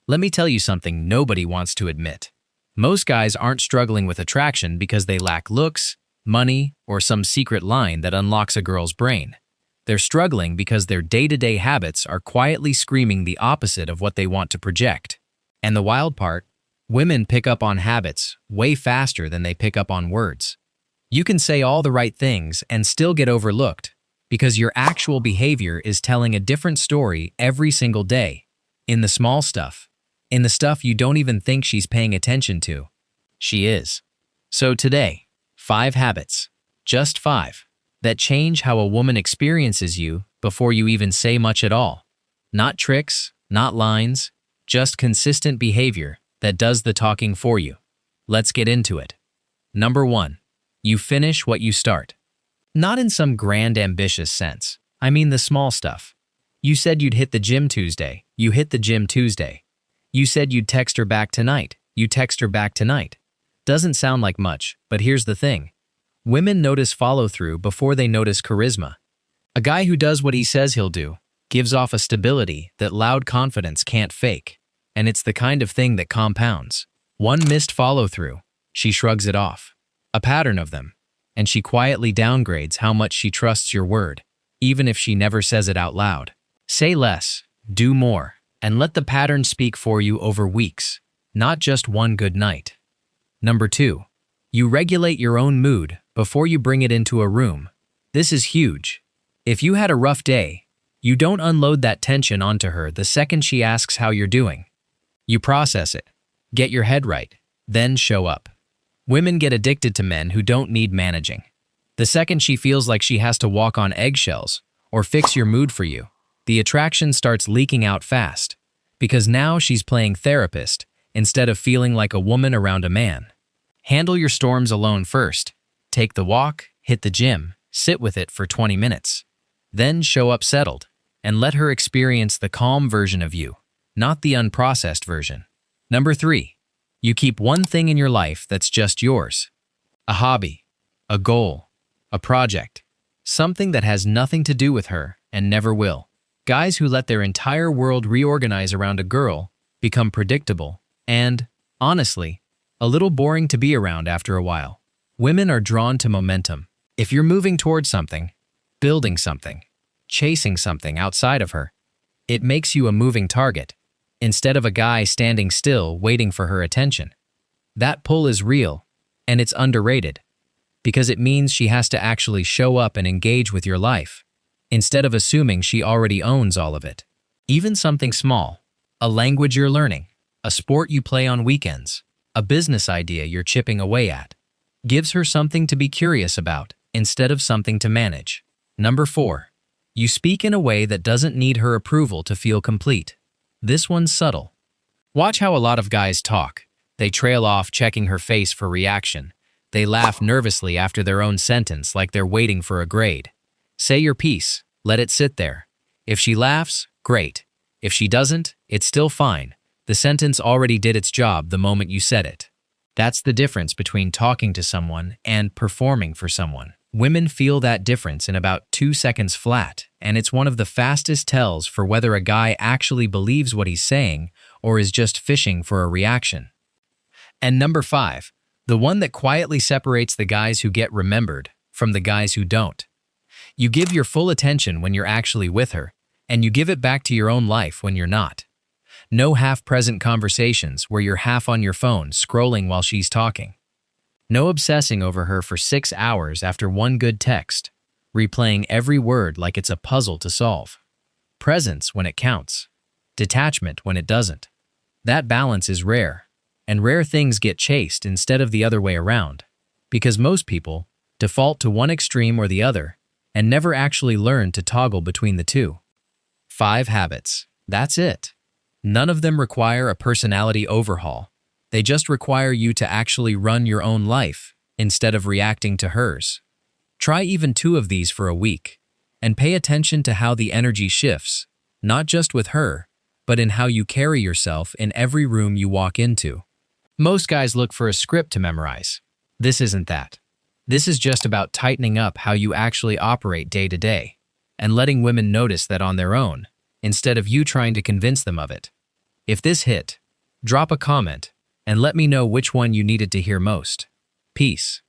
Let me tell you something nobody wants to admit. Most guys aren't struggling with attraction because they lack looks, money, or some secret line that unlocks a girl's brain. They're struggling because their day-to-day habits are quietly screaming the opposite of what they want to project. And the wild part, women pick up on habits way faster than they pick up on words. You can say all the right things and still get overlooked because your actual behavior is telling a different story every single day. In the small stuff. In the stuff you don't even think she's paying attention to. She is. So today, 5 habits, just 5, that change how a woman experiences you before you even say much at all. Not tricks, not lines, just consistent behavior that does the talking for you. Let's get into it. Number 1. You finish what you start. Not in some grand ambitious sense. I mean the small stuff. You said you'd hit the gym Tuesday. You hit the gym Tuesday. You said you'd text her back tonight. You text her back tonight. Doesn't sound like much, but here's the thing. Women notice follow-through before they notice charisma. A guy who does what he says he'll do gives off a stability that loud confidence can't fake. And it's the kind of thing that compounds. One missed follow-through, she shrugs it off. A pattern of them. And she quietly downgrades how much she trusts your word, even if she never says it out loud. Say less, do more, and let the pattern speak for you over weeks, not just one good night. Number 2. You regulate your own mood before you bring it into a room. This is huge. If you had a rough day, you don't unload that tension onto her the second she asks how you're doing. You process it, get your head right, then show up. Women get addicted to men who don't need managing. The second she feels like she has to walk on eggshells or fix your mood for you, the attraction starts leaking out fast, because now she's playing therapist instead of feeling like a woman around a man. Handle your storms alone first. Take the walk, hit the gym, sit with it for 20 minutes. Then show up settled, and let her experience the calm version of you, not the unprocessed version. Number 3. You keep one thing in your life that's just yours. A hobby, a goal, a project, something that has nothing to do with her and never will. Guys who let their entire world reorganize around a girl become predictable and, honestly, a little boring to be around after a while. Women are drawn to momentum. If you're moving towards something, building something, chasing something outside of her, it makes you a moving target, instead of a guy standing still waiting for her attention. That pull is real, and it's underrated, because it means she has to actually show up and engage with your life, instead of assuming she already owns all of it. Even something small, a language you're learning, a sport you play on weekends, a business idea you're chipping away at, gives her something to be curious about instead of something to manage. Number 4. You speak in a way that doesn't need her approval to feel complete. This one's subtle. Watch how a lot of guys talk. They trail off checking her face for reaction. They laugh nervously after their own sentence like they're waiting for a grade. Say your piece. Let it sit there. If she laughs, great. If she doesn't, it's still fine. The sentence already did its job the moment you said it. That's the difference between talking to someone and performing for someone. Women feel that difference in about 2 seconds flat, and it's one of the fastest tells for whether a guy actually believes what he's saying or is just fishing for a reaction. And number 5, the one that quietly separates the guys who get remembered from the guys who don't. You give your full attention when you're actually with her, and you give it back to your own life when you're not. No half-present conversations where you're half on your phone scrolling while she's talking. No obsessing over her for 6 hours after one good text, replaying every word like it's a puzzle to solve. Presence when it counts. Detachment when it doesn't. That balance is rare, and rare things get chased instead of the other way around, because most people default to one extreme or the other and never actually learn to toggle between the two. 5 habits. That's it. None of them require a personality overhaul. They just require you to actually run your own life instead of reacting to hers. Try even 2 of these for a week, and pay attention to how the energy shifts, not just with her, but in how you carry yourself in every room you walk into. Most guys look for a script to memorize. This isn't that. This is just about tightening up how you actually operate day to day, and letting women notice that on their own, instead of you trying to convince them of it. If this hit, Drop a comment and let me know which one you needed to hear most. Peace.